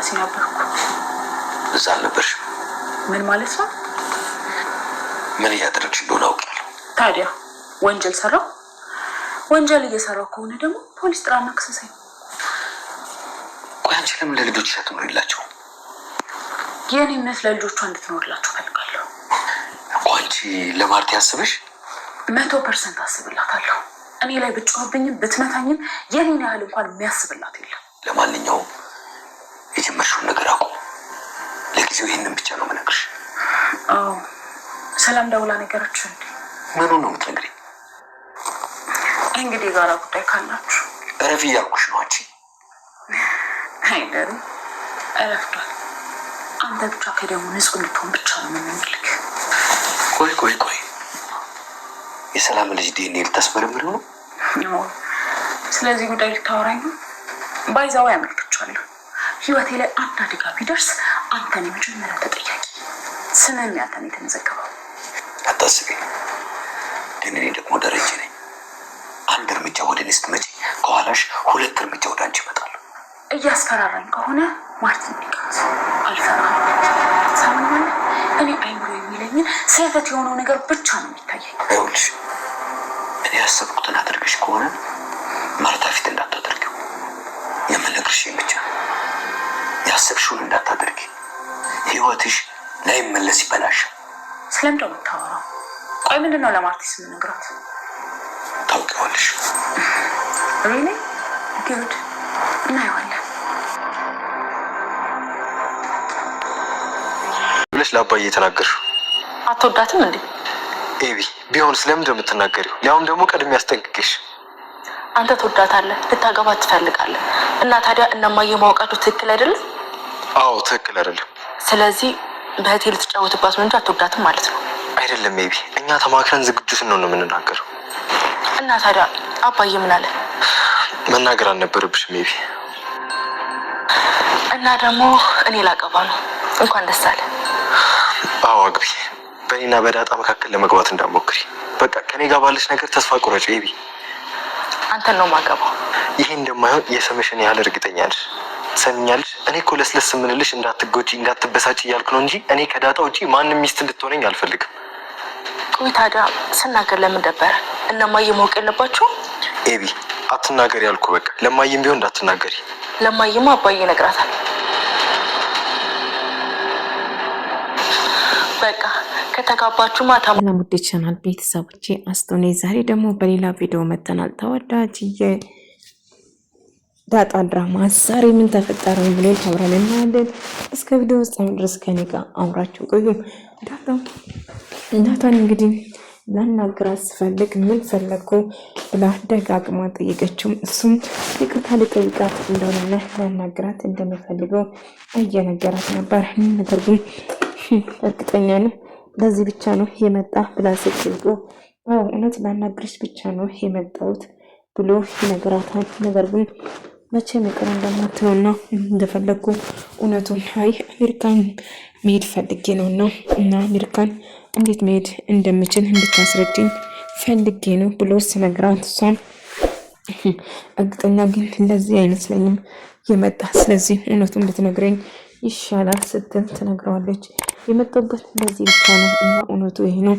ኤምባሲ ነበርኩ። እዛ አልነበርሽ? ምን ማለት ነው? ምን እያደረግሽ እንደሆነ አውቃለሁ። ታዲያ ወንጀል ሰራው? ወንጀል እየሰራው ከሆነ ደግሞ ፖሊስ ጥራና ክሰሰኝ። ቆይ አንቺ ለምን ለልጆችሽ አትኖሪላቸው? የኔ እምነት ለልጆቿ እንድትኖርላቸው ፈልጋለሁ። አንቺ ለማርቲ አስበሽ? 100% አስብላታለሁ። እኔ ላይ ብትጮህብኝም ብትመታኝም የኔን ያህል እንኳን የሚያስብላት የለም። ለማንኛውም የጀመርሽውን ነገር አቁም። ለጊዜው ይህንን ብቻ ነው የምነግርሽ። አዎ ሰላም ደውላ ነገረችው እንዴ? ምኑ ነው የምትነግሪኝ? እንግዲህ የጋራ ጉዳይ ካላችሁ እረፊ እያልኩሽ ነው። አንቺ አይደል? እረፍቷል። አንተ ብቻ ከደሙ ንጹህ እንድትሆን ብቻ ነው የምንፈልግ። ቆይ የሰላም ልጅ ዲኤንኤ ልታስመረምር ነው? ስለዚህ ጉዳይ ልታወራኝ ነው? ባይዛው ያመልክቻለሁ። ህይወቴ ላይ አንድ አደጋ ቢደርስ አንተን የመጀመሪያ ተጠያቂ። ስምም ያንተን የተመዘገበው። አታስቢ፣ ግን እኔ ደግሞ ደረጀ ነኝ። አንድ እርምጃ ወደ እኔ ስትመጪ ከኋላሽ 2 እርምጃ ወደ አንቺ እመጣለሁ። እያስፈራራኝ ከሆነ ማርቲን ቢቀርስ አልፈራም። ሳምንት እኔ አይምሮ የሚለኝን ስህተት የሆነው ነገር ብቻ ነው የሚታየኝ። ይኸውልሽ እኔ ያሰብኩትን አድርገሽ ከሆነ ማርታ ፊት እንዳታደርጊው። የምነግርሽ ብቻ ያሰብሽውን እንዳታደርጊ። ህይወትሽ ላይመለስ ይበላሻል። ስለምንድነው የምታወራው? ቆይ ምንድነው ለማርቲስ የምነግራት? ታውቂዋለሽ። ሪሊ ጉድ። እናየዋለን ብለሽ ለአባዬ የተናገርሽው አትወዳትም እንዴ? ኤቢ ቢሆን ስለምን እንደምትናገሪው ያውም ደግሞ ቀድሜ ያስጠንቅቅሽ። አንተ ትወዳታለህ፣ ልታገባት ትፈልጋለህ እና ታዲያ እነማዬ ማውቃቱ ትክክል አይደለም? አዎ ትክክል አይደለም። ስለዚህ በእህቴ ልትጫወትባት ነው እንጂ አትወዳትም ማለት ነው? አይደለም ኤቢ፣ እኛ ተማክረን ዝግጁ ስንሆን ነው የምንናገረው። እና ታዲያ አባዬ ምን አለ? መናገር አልነበረብሽም ኤቢ። እና ደግሞ እኔ ላገባ ነው። እንኳን ደስ አለ። አዎ አግቢ። በእኔና በዳጣ መካከል ለመግባት እንዳትሞክሪ። በቃ ከኔ ጋር ባለሽ ነገር ተስፋ ቁረጭ ኤቢ። አንተን ነው ማገባው። ይሄ እንደማይሆን የሰመሽን ያህል እርግጠኛ ነሽ? ሰምኛለሽ? እኔ እኮ ለስለስ ምንልሽ እንዳትጎጂ እንዳትበሳጭ እያልኩ ነው እንጂ እኔ ከዳጣ ውጪ ማንም ሚስት እንድትሆነኝ አልፈልግም። ቆይ ታዲያ ስናገር ለምን ደበረ? እነማዬ ማወቅ የለባቸውም? ኤቢ አትናገሪ ያልኩ። በቃ ለማየም ቢሆን እንዳትናገሪ። ለማየማ አባዬ ይነግራታል። በቃ ከተጋባችሁ ማታ። ለሙዴ ቻናል ቤተሰቦቼ አስቶኔ ዛሬ ደግሞ በሌላ ቪዲዮ መተናል። ተወዳጅ ዳጣ ድራማ ዛሬ ምን ተፈጠረ ብሎ አብረን እናያለን። እስከ ቪዲዮ ውስጥ ድረስ ከኔ ጋር አብራችሁ ቆዩ። ዳጣን እንግዲህ ላናግራት ስፈልግ ምን ፈለግኩ ብላ ደጋግማ ጠየቀችው። እሱም ይቅርታ ልጠይቃት እንደሆነና ላናግራት እንደሚፈልገው እየነገራት ነበር። ነገር ግን እርግጠኛ ነኝ ለዚህ ብቻ ነው የመጣ ብላ ስትጠይቀው እውነት ላናግርሽ ብቻ ነው የመጣሁት ብሎ ይነግራታል። ነገር ግን መቼም ይቅር እንደማትለውና እንደፈለግኩ እውነቱን አሜሪካን መሄድ ፈልጌ ነውና እና አሜሪካን እንዴት መሄድ እንደምችል እንድታስረጅኝ ፈልጌ ነው ብሎ ሲነግራት እሷም እርግጠኛ ግን ለዚህ አይመስለኝም የመጣ ስለዚህ እውነቱን ብትነግረኝ ይሻላል ስትል ትነግረዋለች። የመጣበት ለዚህ ብቻ ነው እና እውነቱ ይሄ ነው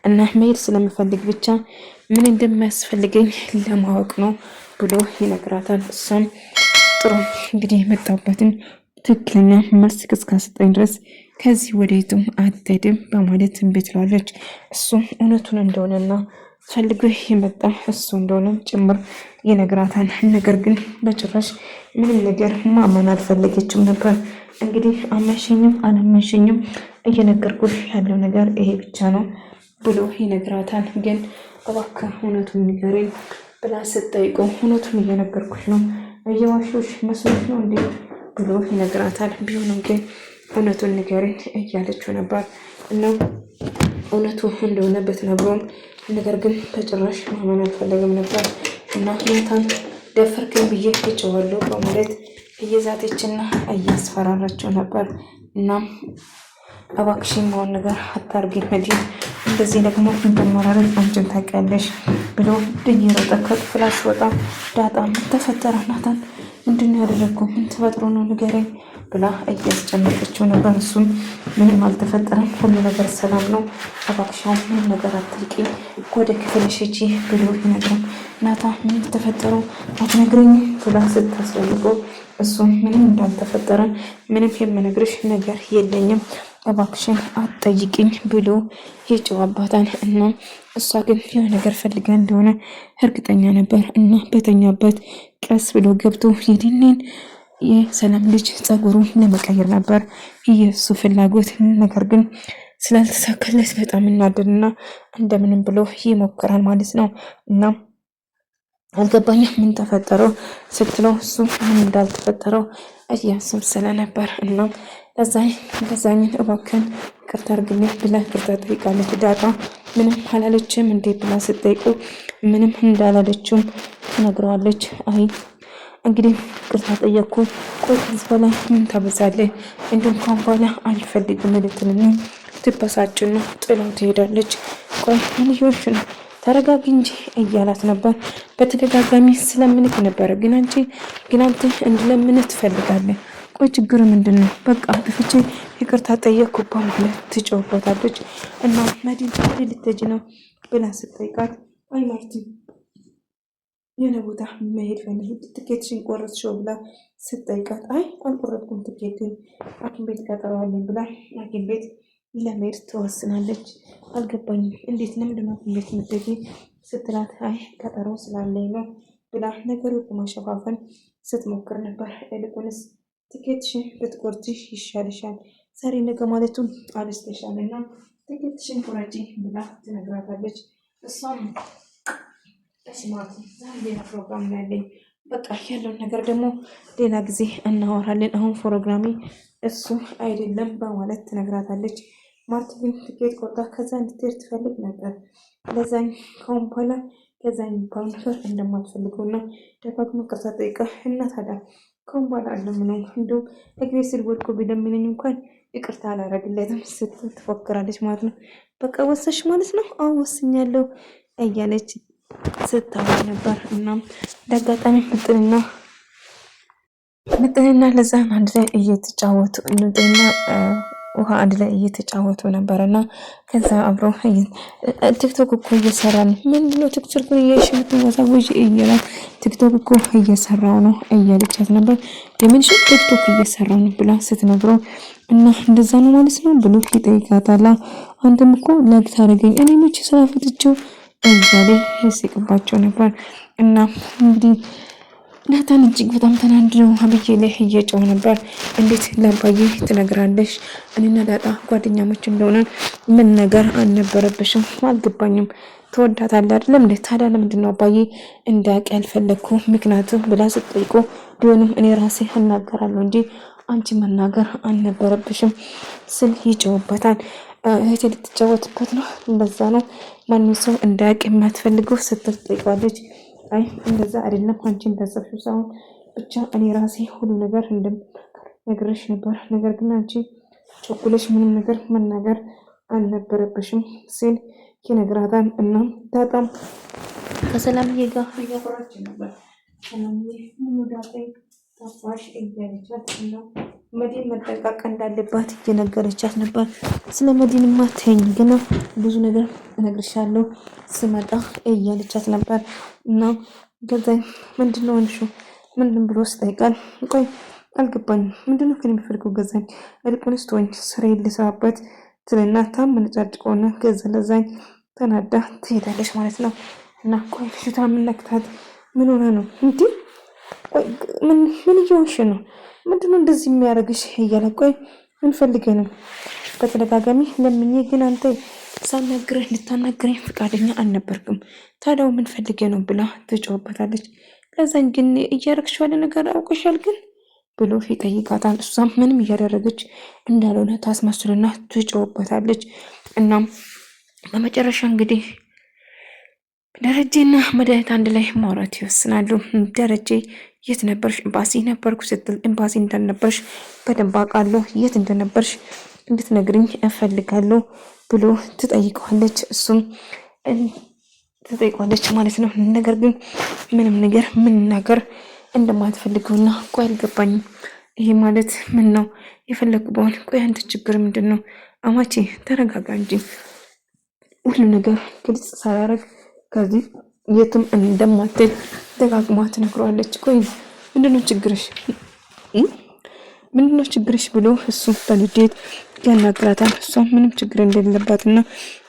እና መሄድ ስለምፈልግ ብቻ ምን እንደሚያስፈልገኝ ለማወቅ ነው ብሎ ይነግራታል። እሷም ጥሩ እንግዲህ የመጣበትን ትክክለኛ መልስ እስካሰጠኝ ድረስ ከዚህ ወዴትም አትሄድም በማለት እምቢ ትላለች። እሱም እውነቱን እንደሆነና ፈልጎ የመጣ እሱ እንደሆነ ጭምር ይነግራታል። ነገር ግን በጭራሽ ምንም ነገር ማመን አልፈለገችም ነበር። እንግዲህ አመንሽኝም አላመንሽኝም እየነገርኩሽ ያለው ነገር ይሄ ብቻ ነው ብሎ ይነግራታል። ግን እባክህ እውነቱን ንገረኝ ብላ ስትጠይቀው እውነቱን እየነገርኩሽ ነው እየዋሾሽ መስሎሽ ነው እንዴ ብሎ ይነግራታል። ቢሆንም ግን እውነቱን ንገረኝ እያለችው ነበር እና እውነቱ እንደሆነ ብትነግረውም ነገር ግን በጭራሽ ማመን አልፈለገም ነበር እና ናታን ደፈርከኝ ብዬ እጨዋለሁ በማለት እየዛተችና እያስፈራራቸው ነበር። እና እባክሽን መሆን ነገር አታርጊ መዲ እንደዚህ ደግሞ እንደማራረግ አንቺን ታውቂያለሽ ብሎ እየሮጠ ከክፍል ሲወጣ ዳጣ ምን ተፈጠረ ናታን ምንድን ነው ያደረገው? ምን ተፈጥሮ ነው ንገረኝ ብላ እያስጨነቀችው ነበር። እሱም ምንም አልተፈጠረም፣ ሁሉ ነገር ሰላም ነው፣ እባክሽን ምንም ነገር አትልቂ፣ ወደ ክፍልሽ ሂጂ ብሎ ይነግራል። ናታ ምን ተፈጠረው አትነግረኝ ብላ ስታስፈልገው እሱም ምንም እንዳልተፈጠረ ምንም የምነግርሽ ነገር የለኝም እባክሽን አትጠይቂኝ ብሎ ይጨዋባታል። እና እሷ ግን የሆነ ነገር ፈልጋ እንደሆነ እርግጠኛ ነበር እና በተኛበት ቀስ ብሎ ገብቶ የዲኔን የሰላም ልጅ ጸጉሩን ለመቀየር ነበር የእሱ ፍላጎት። ነገር ግን ስላልተሳካለት በጣም እናደድና እንደምንም ብሎ ይሞክራል ማለት ነው። እና አልገባኝም ምን ተፈጠረው ስትለው እሱ ምን እንዳልተፈጠረው እያሰብ ስለነበር እና ለዛኝ እባክህን ይቅርታ አድርግልኝ ብላ ይቅርታ ጠይቃለች። ዳጣ ምንም አላለችም እንዴ ብላ ስትጠይቁ ምንም እንዳላለችም ትነግረዋለች። አይ እንግዲህ ይቅርታ ጠየቅኩ፣ ቆይ ከዚህ በላይ ምን ታበዛለህ? እንዲሁም ካሁን በኋላ አልፈልግም ልትልና ትበሳጭና ጥላው ትሄዳለች። ቆይ ምን እየሆንሽ ነው? ተረጋጊ እንጂ እያላት ነበር። በተደጋጋሚ ስለምንክ ነበረ ግን አንተ እንድለምንህ ትፈልጋለህ። ቆይ ችግሩ ምንድን ነው? በቃ አጥፍቼ ይቅርታ ጠየቅኩ ብላ ትጮህበታለች። እና መዲን ልትሄጂ ነው ብላ ስትጠይቃት አይ ማርቲ የሆነ ቦታ መሄድ ፈልግ ትኬትሽን ቆረጥሽው ብላ ስትጠይቃት አይ አልቆረጥኩም ትኬትን ሐኪም ቤት ቀጠሮዋለኝ ብላ ሐኪም ቤት ለመሄድ ትወስናለች። አልገባኝም እንዴት ለምንድን ነው ሐኪም ቤት የምትሄጂው ስትላት አይ ቀጠሮ ስላለኝ ነው ብላ ነገሩን ለማሸፋፈን ስትሞክር ነበር። ይልቁንስ ትኬትሽን ብትቆርጪ ይሻልሻል፣ ዛሬ ነገ ማለቱን አልስተሻል እና ትኬትሽን ቁረጪ ብላ ትነግራታለች። እሷም ስማት ዛሬ ሌላ ፕሮግራም ያለኝ በቃ ያለውን ነገር ደግሞ ሌላ ጊዜ እናወራለን፣ አሁን ፕሮግራሜ እሱ አይደለም በማለት ትነግራታለች። ማርቲ ግን ትኬት ቆርጣ ከዛ እንድትሄድ ትፈልግ ነበር። ለዛኝ ከአሁን በኋላ ከዛኝ የሚባል ነገር እንደማትፈልገውና ደጋግማ ይቅርታ ጠይቃ እና ታዲያ ከአሁን በኋላ አለምነው እንዲሁም እግሬ ስር ወድቆ ቢለምነኝ እንኳን ይቅርታ አላረግለትም ስትል ትፎክራለች ማለት ነው። በቃ ወሰሽ ማለት ነው? አዎ ወስኛለሁ እያለች ስታወራ ነበር። እናም እንዳጋጣሚ ምጥንና ለዛን አንድ ላይ እየተጫወቱ ምጥንና ውሃ አንድ ላይ እየተጫወቱ ነበር እና ከዛ አብረው ቲክቶክ እኮ እየሰራን ምንድነው ቲክቶክ እያይሽ የምትወዛወዥ እያላት ቲክቶክ እኮ እየሰራው ነው እያለቻት ነበር። የምንሽ ቲክቶክ እየሰራው ነው ብላ ስትነግረው እና እንደዛ ነው ማለት ነው ብሎ ይጠይቃታል። አንተም እኮ ላግ ታደርገኝ እኔ መቼ ስላፈትቸው እያለ ይስቅባቸው ነበር። እና እንግዲህ ናታን እጅግ በጣም ተናድደው አብዬ ላይ እየጮኸ ነበር። እንዴት ለአባዬ ትነግራለሽ? እኔና ዳጣ ጓደኛሞች እንደሆነ ምን ነገር አልነበረብሽም? አልገባኝም። ትወዳታለህ አይደለም እንዴ? ታዲያ ለምንድን ነው አባዬ እንዳያውቅ ያልፈለግኩ ምክንያቱም ብላ ስትጠይቁ ቢሆንም እኔ ራሴ እናገራለሁ እንጂ አንቺ መናገር አልነበረብሽም ስል ይጮህበታል። እህቴ ልትጫወትበት ነው እንደዛ ነው ማንም ሰው እንዳያውቅ የማትፈልገው ስትል ትጠይቃለች። አይ እንደዛ አይደለም አንቺ እንዳሰብሽው ሳይሆን ብቻ እኔ ራሴ ሁሉ ነገር ነግሬሽ ነበር፣ ነገር ግን አንቺ ቸኩለሽ ምንም ነገር መናገር አልነበረብሽም ሲል ይነግራታል። እና ዳጣም ከሰላምዬ ጋር እያወራች ነበር። ሰላምዬ ምን ዳጣኝ ጠፋሽ እያለቻት እና መዲን መጠንቀቅ እንዳለባት እየነገረቻት ነበር። ስለ መዲንማ ተይኝ ግን ብዙ ነገር እነግርሻለሁ ስመጣ እያለቻት ነበር። እና ከዛ ምንድነው አንሹ ምንድን ብሎ ስጠይቃል ቆይ አልገባኝም ምንድነው ከኔ የሚፈልገው ገዛኝ እልቁንስ ተወኝ ስራዬን ልስራበት ትልና ታምንጫጭቆና ገዛ ለዛኝ ተናዳ ትሄዳለች ማለት ነው። እና ቆይ ልጅቷ ምን ነክታት ምን ሆነ ነው እንዴ? ቆይ ምን እየሆንሽ ነው? ምንድነው እንደዚህ የሚያደርግሽ? እያለ ቆይ ምን ፈልገህ ነው? በተደጋጋሚ ለምኜ ግን አንተ ሳናግረህ ልታናግረኝ ፈቃደኛ አልነበርክም። ታዲያው ምን ፈልገህ ነው ብላ ትጮህበታለች። ከዛን ግን እያረግሽ ያለ ነገር አውቀሻል ግን ብሎ ይጠይቃታል። እሷም ምንም እያደረገች እንዳልሆነ ታስመስልና ትጮህበታለች። እናም በመጨረሻ እንግዲህ ደረጀና መድኃኒት አንድ ላይ ማውራት ይወስናሉ። ደረጀ የት ነበርሽ? ኤምባሲ ነበርኩ ስትል ኤምባሲ እንዳልነበርሽ በደንብ አውቃለሁ፣ የት እንደነበርሽ እንድትነግሪኝ እፈልጋለሁ ብሎ ትጠይቀዋለች። እሱም ትጠይቀዋለች ማለት ነው። ነገር ግን ምንም ነገር መናገር እንደማትፈልገውና ቆይ አልገባኝም ይሄ ማለት ምን ነው የፈለኩ በሆን? ቆይ አንተ ችግር ምንድን ነው? አማቼ ተረጋጋ እንጂ ሁሉ ነገር ግልጽ ሳላረግ ከዚህ የትም እንደማትሄድ ደጋግማ ትነግረዋለች። ቆይ ምንድነው ችግርሽ? ምንድነው ችግርሽ ብሎ እሱ በንዴት ያናግራታል። እሷ ምንም ችግር እንደሌለባትና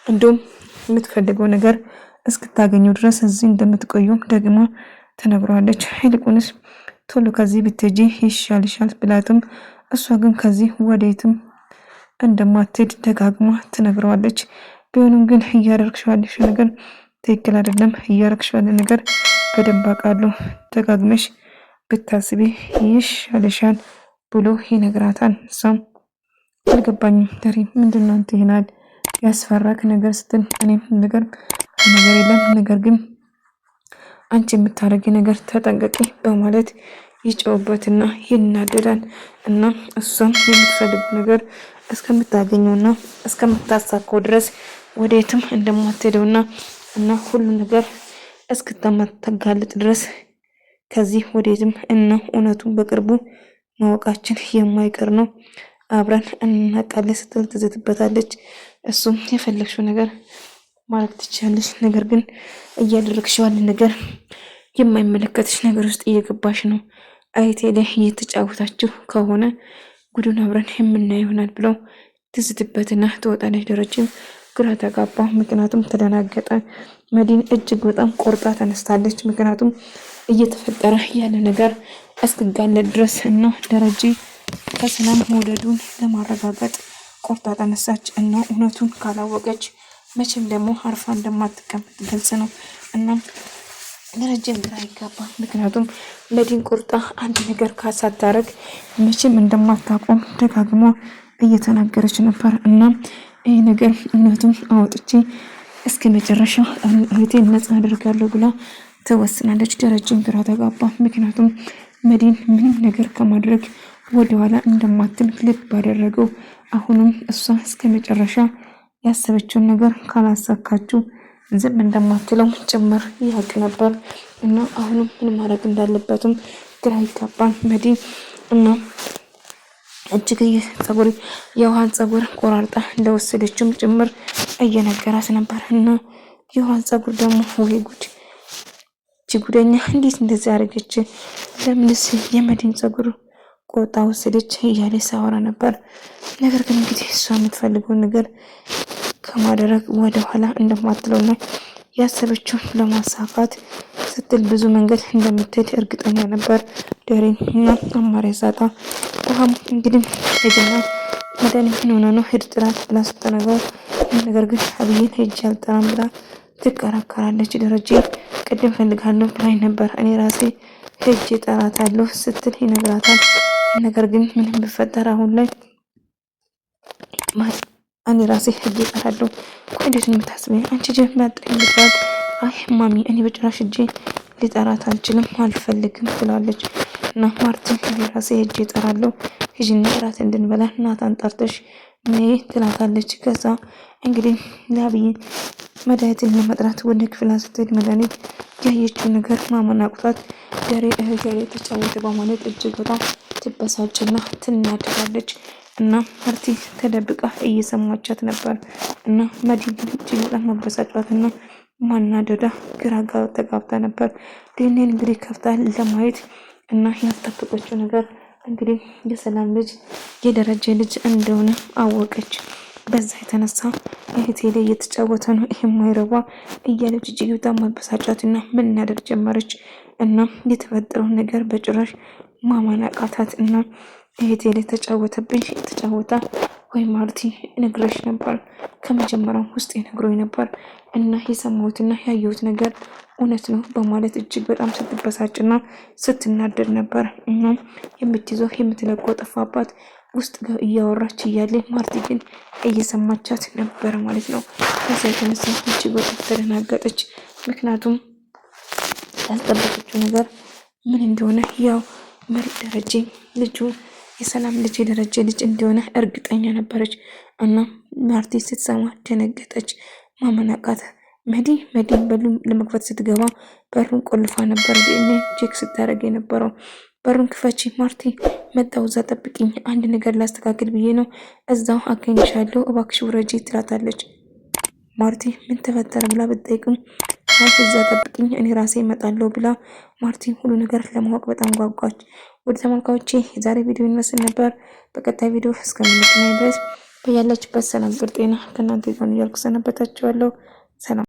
እንደውም የምትፈልገው ነገር እስክታገኘው ድረስ እዚህ እንደምትቆዩም ደግማ ትነግረዋለች። ይልቁንስ ቶሎ ከዚህ ብትሄጂ ይሻልሻል ብላትም እሷ ግን ከዚህ ወዴትም እንደማትሄድ ደጋግማ ትነግረዋለች። ቢሆንም ግን እያደረግሽው ያለሽው ነገር ትክክል አይደለም፣ እያደረግሽው ያለ ነገር በደንብ አውቃለሁ፣ ደጋግመሽ ብታስቢ ይሻልሻል ብሎ ይነግራታል። እሷም አልገባኝም ደሪ ምንድነው አንተ ይናል ያስፈራክ ነገር ስትል እኔም ነገር የለም፣ ነገር ግን አንቺ የምታረጊ ነገር ተጠንቀቂ በማለት ይጨውበትና ይናደዳል። እና እሷም የምትፈልጉ ነገር እስከምታገኘውና እስከምታሳካው ድረስ ወዴትም እንደማትሄደውና እና ሁሉ ነገር እስክታጋልጥ ድረስ ከዚህ ወዴትም እና እውነቱን በቅርቡ ማወቃችን የማይቀር ነው፣ አብረን እናቃለን ስትል ትዝትበታለች። እሱም የፈለግሽው ነገር ማለት ትችላለች፣ ነገር ግን እያደረግሽው ያለ ነገር የማይመለከትሽ ነገር ውስጥ እየገባሽ ነው። አይቴ ላይ እየተጫወታችሁ ከሆነ ጉዱን አብረን የምናየው ይሆናል ብለው ትዝትበትና ትወጣለች። ደረጀም ግራ ተጋባ፣ ምክንያቱም ተደናገጠ። መዲን እጅግ በጣም ቆርጣ ተነስታለች። ምክንያቱም እየተፈጠረ ያለ ነገር እስክጋለጥ ድረስ እና ደረጀ ከሰላም መውደዱን ለማረጋገጥ ቆርጣ ተነሳች እና እውነቱን ካላወቀች መቼም ደግሞ አርፋ እንደማትቀመጥ ግልጽ ነው። እና ደረጀም ግራ ይጋባ፣ ምክንያቱም መዲን ቆርጣ አንድ ነገር ካሳታረግ መቼም እንደማታቆም ደጋግሞ እየተናገረች ነበር። እና ይህ ነገር እውነቱን አወጥቼ እስከ መጨረሻ እህቴን ነጻ አደርጋለሁ ብላ ተወስናለች። ደረጀም ግራ ተጋባ፣ ምክንያቱም መዲን ምንም ነገር ከማድረግ ወደኋላ እንደማትል ልብ ባደረገው አሁንም እሷ እስከ መጨረሻ ያሰበችውን ነገር ካላሳካችው ዝም እንደማትለው ጭምር ያውቅ ነበር። እና አሁንም ምን ማድረግ እንዳለበትም ግራ ይጋባል መዲን። እና እጅግ የውሃን ጸጉር ቆራርጣ እንደወሰደችም ጭምር እየነገራት ነበር። እና የውሃን ጸጉር ደግሞ ወይ ጉድ ጉደኛ እንዴት እንደዚህ አደረገች? ለምንስ የመዲን ጸጉር ቆጣ ወሰደች? እያለ ሳወራ ነበር። ነገር ግን እንግዲህ እሷ የምትፈልገውን ነገር ከማድረግ ወደ ኋላ እንደማትለውና ያሰበችውን ለማሳካት ስትል ብዙ መንገድ እንደምትሄድ እርግጠኛ ነበር። ደሬን እና አማሪ ሳጣ ውሃም እንግዲህ ሄድና መዳን ምን ሆነ ነው ሄድ ጥራት ብላ ስትነግረው ነገር ግን አብይን ሄጅ አልጠራም ብላ ትከራከራለች። ደረጀ ቅድም ፈልጋለሁ ብላኝ ነበር እኔ ራሴ ሄጅ እጠራታለሁ ስትል ይነግራታል። ነገር ግን ምንም ቢፈጠር አሁን ላይ እኔ ራሴ ሄጅ እጠራለሁ። እንዴት ነው የምታስበኝ አንቺ ጀማጥኝ ብሏል። አይ ማሚ እኔ በጭራሽ ሄጄ ሊጠራት አልችልም አልፈልግም ብላለች። እና ማርቲን እኔ ራሴ ሄጅ እጠራለሁ ሂጂና እራት እንድንበላ እናታን ጠርተሽ ነይ ትላታለች። ከዛ እንግዲህ ለአብይ መድኃኒትን ለመጥራት ወደ ክፍል ስትሄድ መድኃኒት ያየችው ነገር ማመን አቅቷት ደሬ እህቴ ላይ ተጫወተ በማለት እጅግ በጣም ትበሳጭና ትናደዳለች። እና ማርቲ ተደብቃ እየሰማቻት ነበር። እና መዲን እጅግ በጣም መበሳጫትና ማናደዳ ግራ ተጋብታ ነበር። ዲኔን እንግዲህ ከፍታ ለማየት እና ያልጠበቀችው ነገር እንግዲህ የሰላም ልጅ የደረጀ ልጅ እንደሆነ አወቀች። በዛ የተነሳ እህቴ ላይ እየተጫወተ ነው ይሄ ማይረባ እያለች እጅግ በጣም መበሳጫትና መናደድ ጀመረች። እና የተፈጠረው ነገር በጭራሽ ማመን አቃታት። እና እህቴ ላይ ተጫወተብኝ ተጫወታ ወይ ማርቲ ነግረሽ ነበር ከመጀመሪያው ውስጥ ነግሮኝ ነበር እና የሰማሁትና ያየሁት ነገር እውነት ነው በማለት እጅግ በጣም ስትበሳጭና ስትናደድ ነበር። እና የምትይዘው የምትለቀው ጠፋባት። ውስጥ እያወራች እያለ ማርቲ ግን እየሰማቻት ነበር ማለት ነው። ከዛ የተነሳ እጅግ በጣም ተደናገጠች። ምክንያቱም ያልጠበቀችው ነገር ምን እንደሆነ ያው ደረጀ ልጁ የሰላም ልጅ የደረጀ ልጅ እንደሆነ እርግጠኛ ነበረች። እና ማርቲ ስትሰማ ደነገጠች፣ ማመን አቃታት። መዲ በሉም ለመክፈት ስትገባ በሩን ቆልፋ ነበር እኔ ቼክ ስታደርግ የነበረው። በሩን ክፈቺ ማርቲ፣ መጣሁ፣ እዛ ጠብቂኝ፣ አንድ ነገር ላስተካክል ብዬ ነው፣ እዛው አገኝሻለሁ፣ እባክሽ ውረጂ ትላታለች። ማርቲ ምን ተፈጠረ ብላ ብትጠይቅም አይ እዛ ጠብቂኝ እኔ ራሴ እመጣለሁ ብላ ማርቲ ሁሉ ነገር ለማወቅ በጣም ጓጓች። ወደ ተመልካቾቼ የዛሬ ቪዲዮ ይመስል ነበር። በቀጣይ ቪዲዮ እስከምንገናኝ ድረስ በያላችሁበት ሰላም ጤና ከእናንተ ጋር እያልኩ ሰነበታችኋለሁ። ሰላም